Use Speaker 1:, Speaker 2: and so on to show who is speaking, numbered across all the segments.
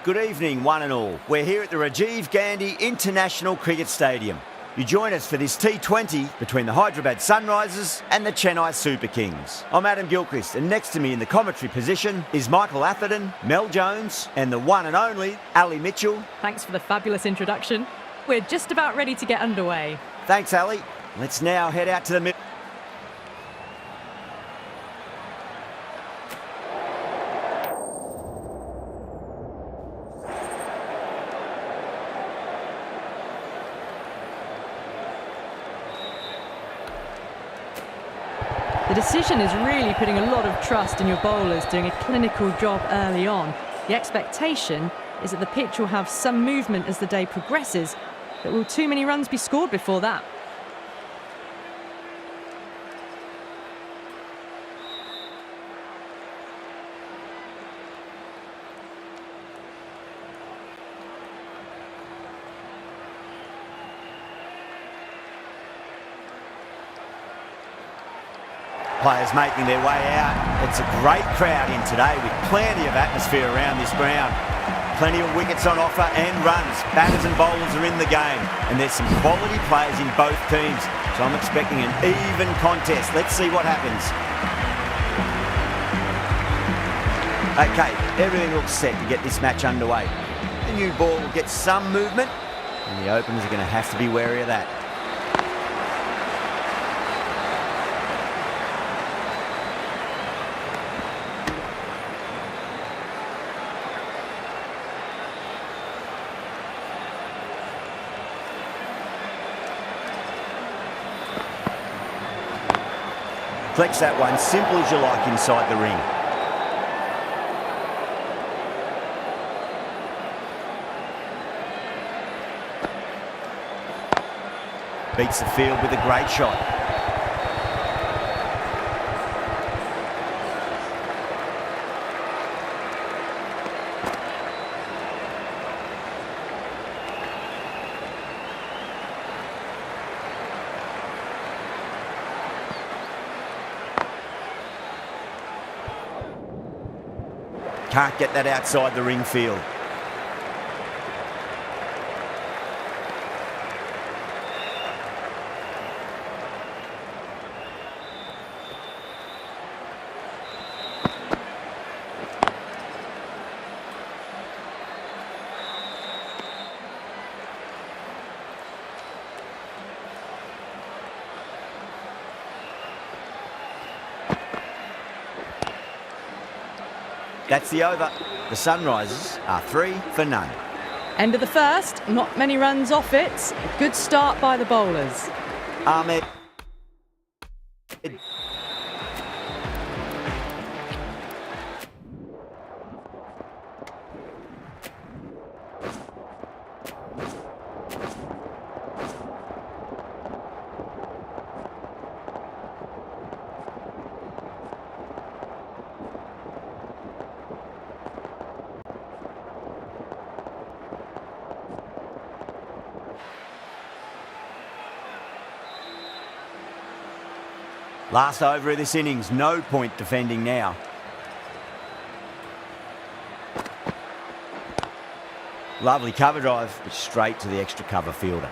Speaker 1: Good evening, one and all. We're here at the Rajiv Gandhi International Cricket Stadium. You join us for this T20 between the Hyderabad Sunrisers and the Chennai Super Kings. I'm Adam Gilchrist, and next to me in the commentary position is Michael Atherton, Mel Jones, and the one and only Ali Mitchell.
Speaker 2: Thanks for the fabulous introduction. We're just about ready to get underway.
Speaker 1: Thanks, Ali. Let's now head out to the middle.
Speaker 2: The decision is really putting a lot of trust in your bowlers doing a clinical job early on. The expectation is that the pitch will have some movement as the day progresses, but will too many runs be scored before that?
Speaker 1: Players making their way out. It's a great crowd in today with plenty of atmosphere around this ground. Plenty of wickets on offer and runs. Batters and bowlers are in the game, and there's some quality players in both teams. So I'm expecting an even contest. Let's see what happens. Okay, everything looks set to get this match underway. The new ball will get some movement, and the openers are going to have to be wary of that. Flex that one, simple as you like inside the ring. Beats the field with a great shot. Can't get that outside the ring field. That's the over. The Sunrisers are 3 for none.
Speaker 2: End of the first, not many runs off it. A good start by the bowlers.
Speaker 1: Ahmed. Last over of this innings, no point defending now. Lovely cover drive, but straight to the extra cover fielder.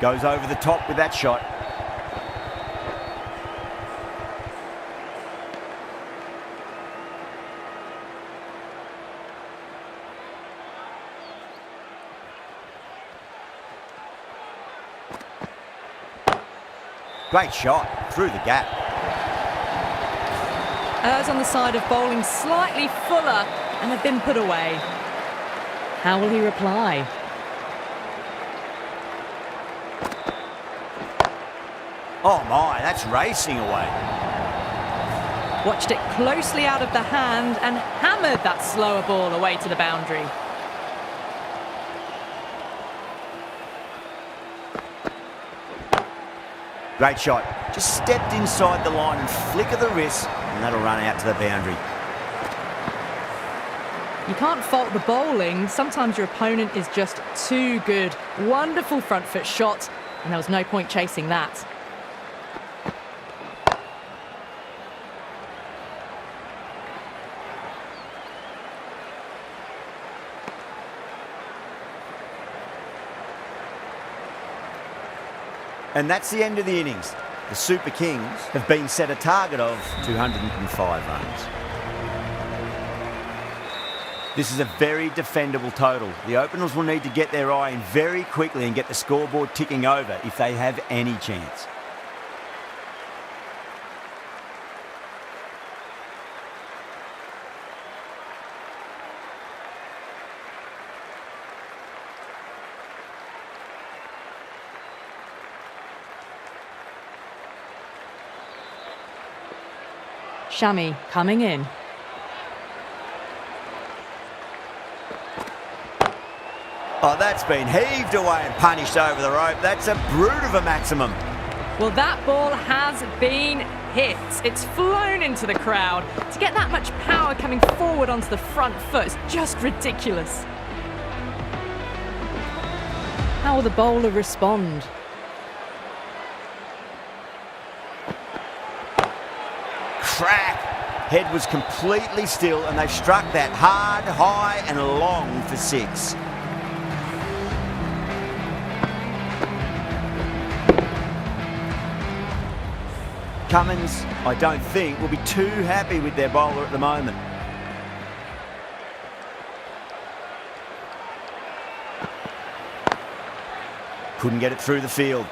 Speaker 1: Goes over the top with that shot. Great shot, through the gap.
Speaker 2: Errs on the side of bowling slightly fuller and have been put away. How will he reply?
Speaker 1: Oh my, that's racing away.
Speaker 2: Watched it closely out of the hand and hammered that slower ball away to the boundary.
Speaker 1: Great shot. Just stepped inside the line and flick of the wrist, and that'll run out to the boundary.
Speaker 2: You can't fault the bowling. Sometimes your opponent is just too good. Wonderful front foot shot, and there was no point chasing that.
Speaker 1: And that's the end of the innings. The Super Kings have been set a target of 205 runs. This is a very defendable total. The openers will need to get their eye in very quickly and get the scoreboard ticking over if they have any chance.
Speaker 2: Shami coming in.
Speaker 1: Oh, that's been heaved away and punished over the rope. That's a brute of a maximum.
Speaker 2: Well, that ball has been hit. It's flown into the crowd. To get that much power coming forward onto the front foot is just ridiculous. How will the bowler respond?
Speaker 1: Crack! Head was completely still and they've struck that hard, high and long for 6. Cummins, I don't think, will be too happy with their bowler at the moment. Couldn't get it through the field.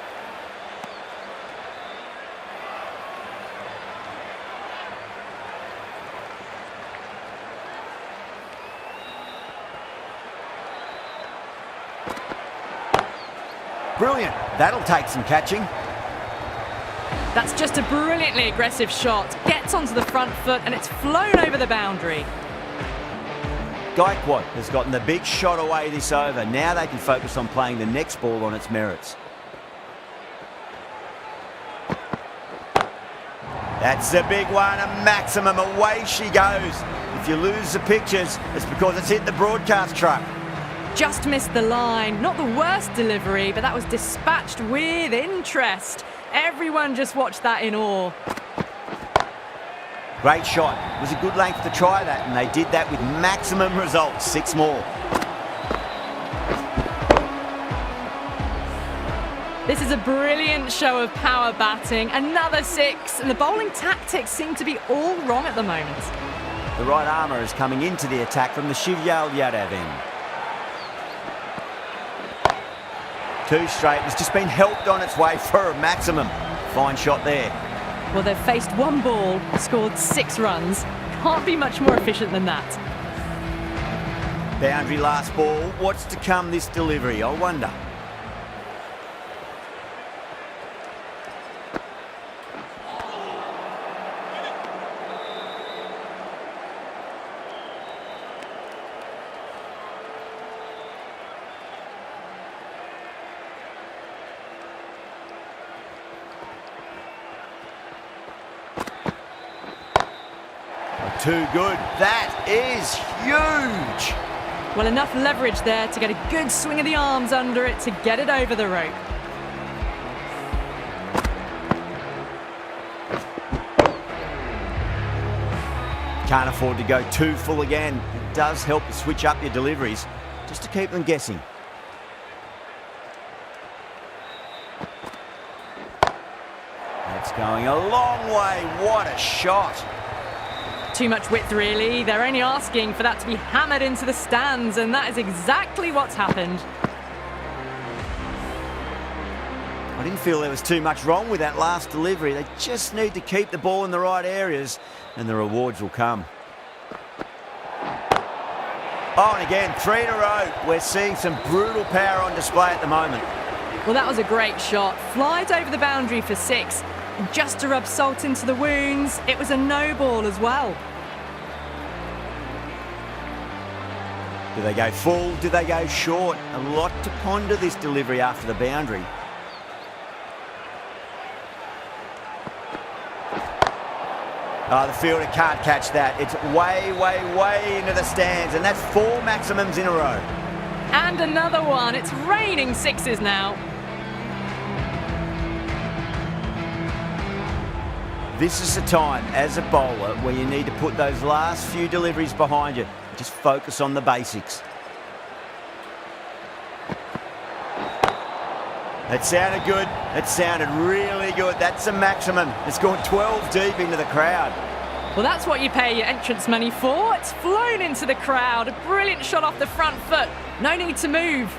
Speaker 1: Brilliant. That'll take some catching.
Speaker 2: That's just a brilliantly aggressive shot. Gets onto the front foot and it's flown over the boundary.
Speaker 1: Gaikwad has gotten the big shot away this over. Now they can focus on playing the next ball on its merits. That's a big one, a maximum. Away she goes. If you lose the pictures, it's because it's hit the broadcast truck.
Speaker 2: Just missed the line. Not the worst delivery, but that was dispatched with interest. Everyone just watched that in awe.
Speaker 1: Great shot. It was a good length to try that, and they did that with maximum results. 6 more.
Speaker 2: This is a brilliant show of power batting. Another 6, and the bowling tactics seem to be all wrong at the moment.
Speaker 1: The right armour is coming into the attack from the Shivyal Yadav end. 2 straight. It's just been helped on its way for a maximum. Fine shot there.
Speaker 2: Well, they've faced 1 ball, scored 6 runs. Can't be much more efficient than that.
Speaker 1: Boundary last ball. What's to come this delivery, I wonder. Too good. That is huge.
Speaker 2: Well, enough leverage there to get a good swing of the arms under it to get it over the rope.
Speaker 1: Can't afford to go too full again. It does help to switch up your deliveries just to keep them guessing. That's going a long way. What a shot.
Speaker 2: Too much width, really. They're only asking for that to be hammered into the stands, and that is exactly what's happened.
Speaker 1: I didn't feel there was too much wrong with that last delivery. They just need to keep the ball in the right areas, and the rewards will come. Oh, and again, 3 in a row. We're seeing some brutal power on display at the moment.
Speaker 2: Well, that was a great shot. Flies over the boundary for 6. Just to rub salt into the wounds, it was a no ball as well.
Speaker 1: Do they go full? Do they go short? A lot to ponder this delivery after the boundary. Oh, the fielder can't catch that. It's way, way, way into the stands, and that's 4 maximums in a row.
Speaker 2: And another one. It's raining sixes now.
Speaker 1: This is the time, as a bowler, where you need to put those last few deliveries behind you. Just focus on the basics. It sounded good. It sounded really good. That's a maximum. It's gone 12 deep into the crowd.
Speaker 2: Well, that's what you pay your entrance money for. It's flown into the crowd. A brilliant shot off the front foot. No need to move.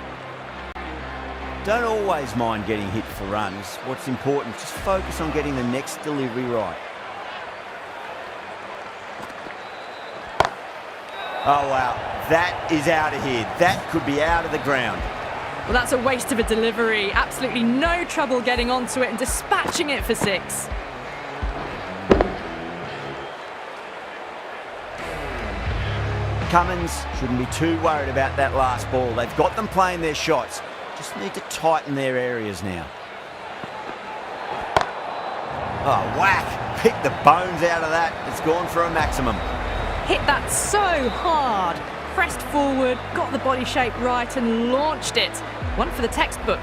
Speaker 1: Don't always mind getting hit for runs. What's important, just focus on getting the next delivery right. Oh, wow. That is out of here. That could be out of the ground.
Speaker 2: Well, that's a waste of a delivery. Absolutely no trouble getting onto it and dispatching it for 6.
Speaker 1: Cummins shouldn't be too worried about that last ball. They've got them playing their shots. Just need to tighten their areas now. Oh, whack! Pick the bones out of that. It's gone for a maximum.
Speaker 2: Hit that so hard. Pressed forward, got the body shape right and launched it. One for the textbook.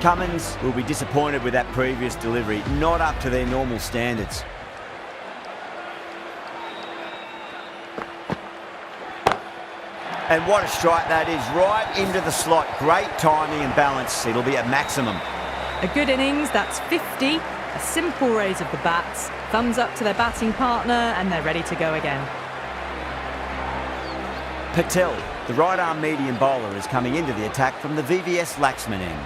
Speaker 1: Cummins will be disappointed with that previous delivery. Not up to their normal standards. And what a strike that is, right into the slot. Great timing and balance. It'll be a maximum.
Speaker 2: A good innings, that's 50. A simple raise of the bats. Thumbs up to their batting partner and they're ready to go again.
Speaker 1: Patel, the right-arm medium bowler, is coming into the attack from the VVS Laxman end.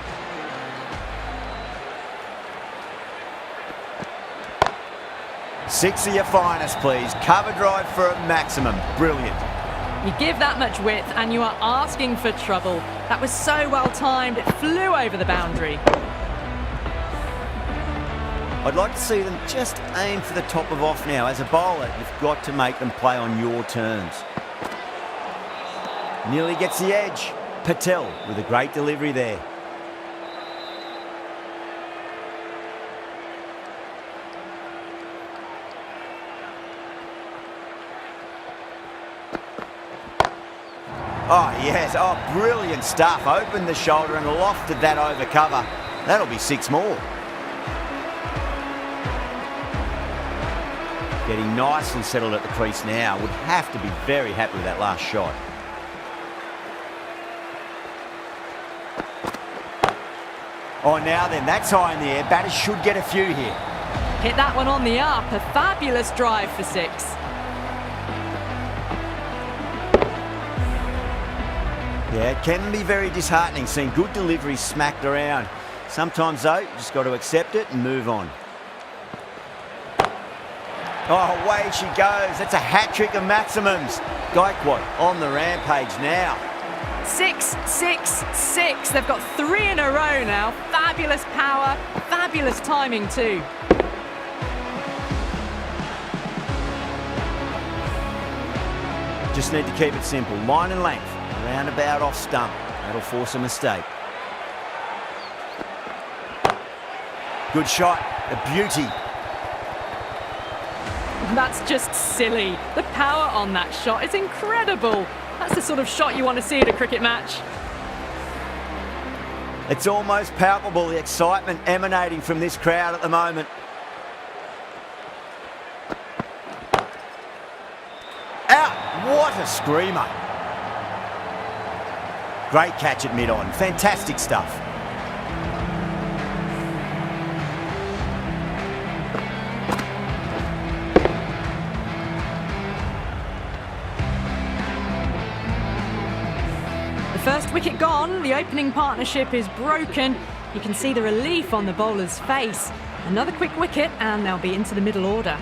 Speaker 1: Six of your finest, please. Cover drive for a maximum. Brilliant.
Speaker 2: You give that much width and you are asking for trouble. That was so well timed, it flew over the boundary.
Speaker 1: I'd like to see them just aim for the top of off now. As a bowler, you've got to make them play on your terms. Nearly gets the edge. Patel with a great delivery there. Oh, yes. Oh, brilliant stuff. Opened the shoulder and lofted that over cover. That'll be 6 more. Getting nicely settled at the crease now. Would have to be very happy with that last shot. Oh, now then, that's high in the air. Batters should get a few here.
Speaker 2: Hit that one on the up. A fabulous drive for 6.
Speaker 1: Yeah, it can be very disheartening seeing good deliveries smacked around. Sometimes, though, you just got to accept it and move on. Oh, away she goes. That's a hat-trick of maximums. Gaikwad on the rampage now.
Speaker 2: 6, 6, 6. They've got 3 in a row now. Fabulous power, fabulous timing too.
Speaker 1: Just need to keep it simple. Line and length. Roundabout off stump. That'll force a mistake. Good shot. A beauty.
Speaker 2: That's just silly. The power on that shot is incredible. That's the sort of shot you want to see at a cricket match.
Speaker 1: It's almost palpable, the excitement emanating from this crowd at the moment. Out! What a screamer. Great catch at mid-on. Fantastic stuff.
Speaker 2: First wicket gone, the opening partnership is broken. You can see the relief on the bowler's face. Another quick wicket and they'll be into the middle order.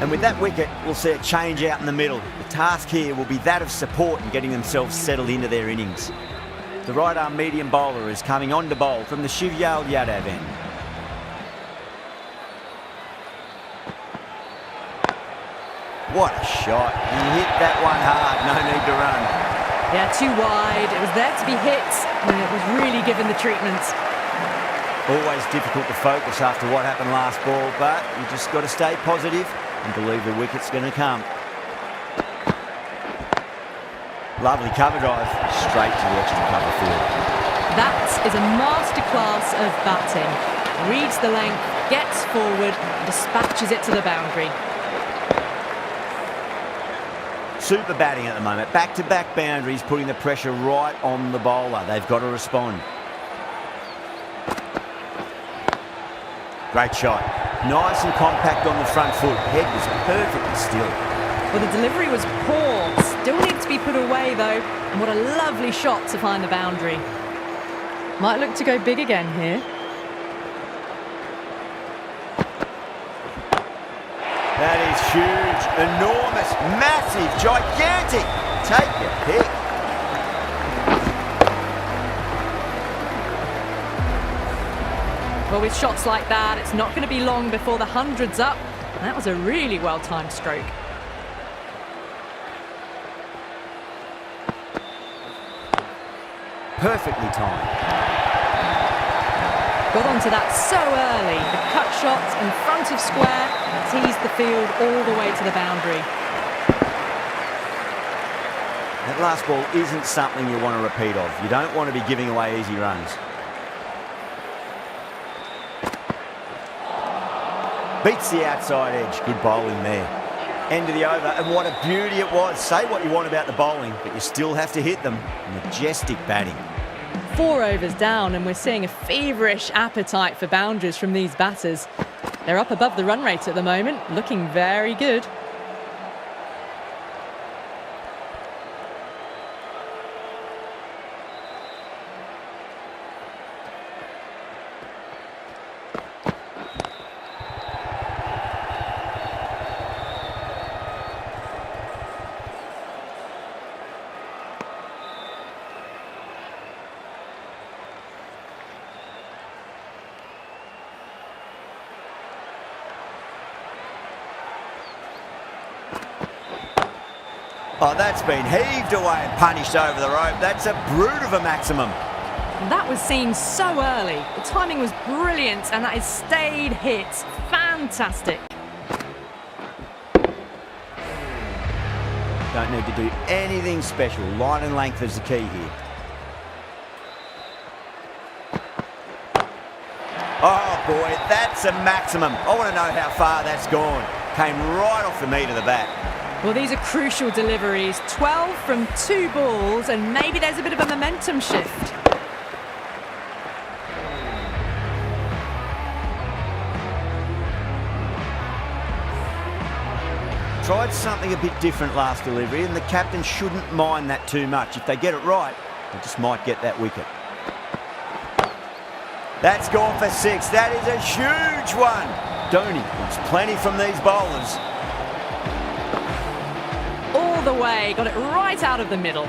Speaker 1: And with that wicket, we'll see a change out in the middle. The task here will be that of support and getting themselves settled into their innings. The right-arm medium bowler is coming on to bowl from the Shivyal Yadav end. What a shot. He hit that one hard. No need to run.
Speaker 2: Yeah, too wide. It was there to be hit, and it was really given the treatment.
Speaker 1: Always difficult to focus after what happened last ball, but you just got to stay positive and believe the wicket's going to come. Lovely cover drive, straight to the extra cover field.
Speaker 2: That is a masterclass of batting. Reads the length, gets forward, dispatches it to the boundary.
Speaker 1: Super batting at the moment. Back-to-back boundaries, putting the pressure right on the bowler. They've got to respond. Great shot. Nice and compact on the front foot. Head was perfectly still.
Speaker 2: Well, the delivery was poor. Still needs to be put away, though. And what a lovely shot to find the boundary. Might look to go big again here.
Speaker 1: That is huge, enormous, massive, gigantic. Take your pick.
Speaker 2: Well, with shots like that, it's not going to be long before the 100's up. That was a really well-timed stroke.
Speaker 1: Perfectly timed.
Speaker 2: Got onto that so early. The cut shot in front of square teased the field all the way to the boundary.
Speaker 1: That last ball isn't something you want to repeat of. You don't want to be giving away easy runs. Beats the outside edge. Good bowling there. End of the over, and what a beauty it was. Say what you want about the bowling, but you still have to hit them. Majestic batting.
Speaker 2: 4 overs down, and we're seeing a feverish appetite for boundaries from these batters. They're up above the run rate at the moment, looking very good.
Speaker 1: Oh, that's been heaved away and punished over the rope. That's a brute of a maximum.
Speaker 2: That was seen so early. The timing was brilliant, and that is stayed hit. Fantastic.
Speaker 1: Don't need to do anything special. Line and length is the key here. Oh boy, that's a maximum. I want to know how far that's gone. Came right off the meat of the bat.
Speaker 2: Well, these are crucial deliveries. 12 from 2 balls, and maybe there's a bit of a momentum shift.
Speaker 1: Tried something a bit different last delivery, and the captain shouldn't mind that too much. If they get it right, they just might get that wicket. That's gone for 6. That is a huge one. Dhoni wants plenty from these bowlers.
Speaker 2: All the way, got it right out of the middle.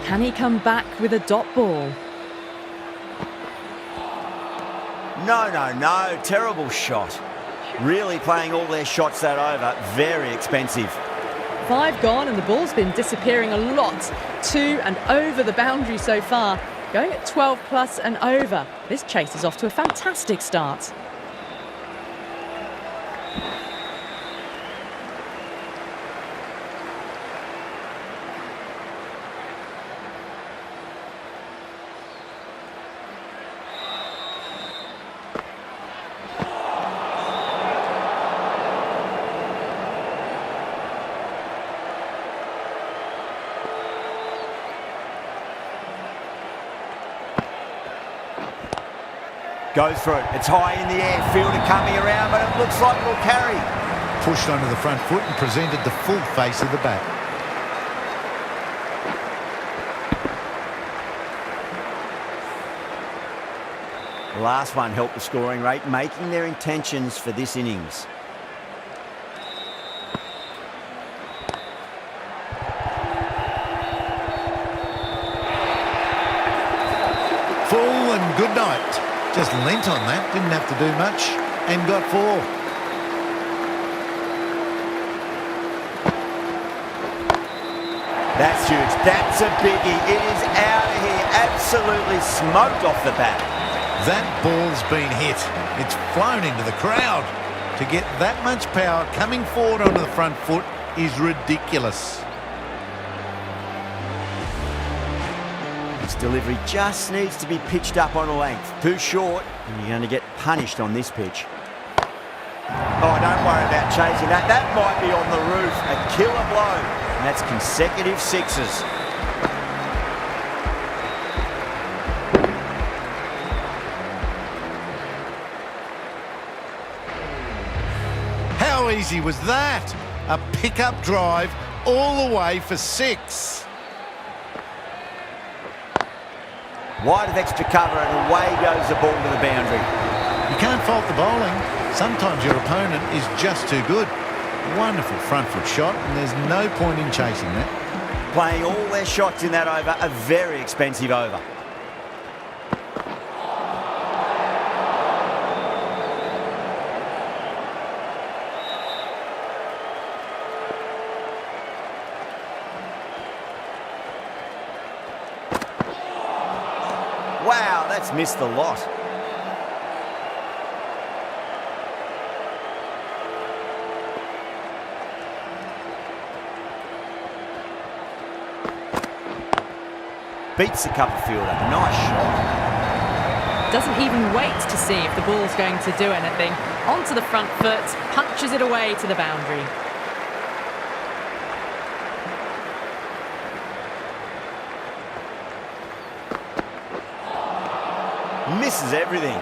Speaker 2: Can he come back with a dot ball?
Speaker 1: No. Terrible shot. Really playing all their shots that over. Very expensive.
Speaker 2: 5 gone, and the ball's been disappearing a lot. 2 and over the boundary so far. Going at 12 plus and over. This chase is off to a fantastic start.
Speaker 1: Goes for it. It's high in the air. Fielder coming around, but it looks like it'll carry.
Speaker 3: Pushed onto the front foot and presented the full face of the bat.
Speaker 1: The last one helped the scoring rate, making their intentions for this innings.
Speaker 3: Full and good night. Just lent on that, didn't have to do much, and got 4.
Speaker 1: That's huge. That's a biggie. It is out of here. Absolutely smoked off the bat.
Speaker 3: That ball's been hit. It's flown into the crowd. To get that much power coming forward onto the front foot is ridiculous.
Speaker 1: This delivery just needs to be pitched up on a length. Too short, and you're going to get punished on this pitch. Oh, don't worry about chasing that. That might be on the roof. A killer blow. And that's consecutive sixes.
Speaker 3: How easy was that? A pickup drive all the way for 6.
Speaker 1: Wide of extra cover and away goes the ball to the boundary.
Speaker 3: You can't fault the bowling. Sometimes your opponent is just too good. Wonderful front foot shot, and there's no point in chasing that.
Speaker 1: Playing all their shots in that over, a very expensive over. Wow, that's missed the lot. Beats the cover fielder. Nice shot.
Speaker 2: Doesn't even wait to see if the ball's going to do anything. Onto the front foot, punches it away to the boundary.
Speaker 1: Misses everything.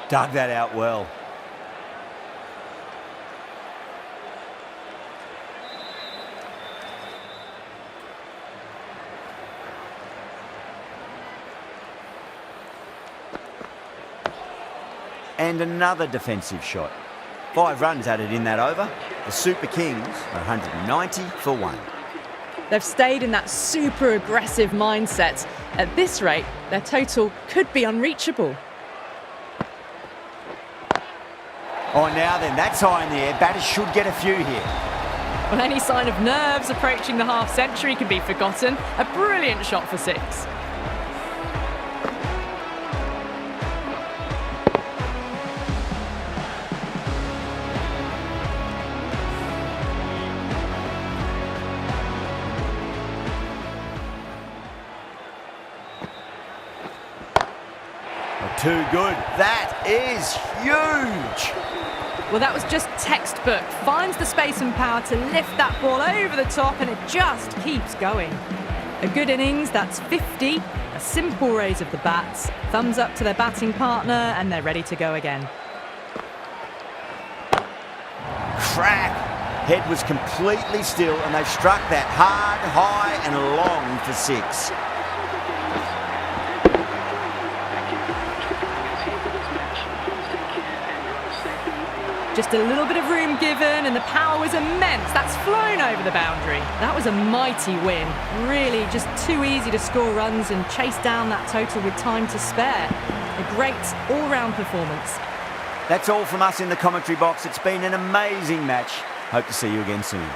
Speaker 1: Dug that out well. And another defensive shot. 5 runs added in that over. The Super Kings are 190 for 1.
Speaker 2: They've stayed in that super aggressive mindset. At this rate, their total could be unreachable.
Speaker 1: Oh, now then, that's high in the air. Batters should get a few here.
Speaker 2: Well, any sign of nerves approaching the half-century can be forgotten. A brilliant shot for 6.
Speaker 1: Too good. That is huge.
Speaker 2: Well, that was just textbook. Finds the space and power to lift that ball over the top, and it just keeps going. A good innings, that's 50. A simple raise of the bats. Thumbs up to their batting partner, and they're ready to go again.
Speaker 1: Crack. Head was completely still, and they've struck that hard, high, and long for 6.
Speaker 2: Just a little bit of room given, and the power was immense. That's flown over the boundary. That was a mighty win. Really just too easy to score runs and chase down that total with time to spare. A great all-round performance.
Speaker 1: That's all from us in the commentary box. It's been an amazing match. Hope to see you again soon.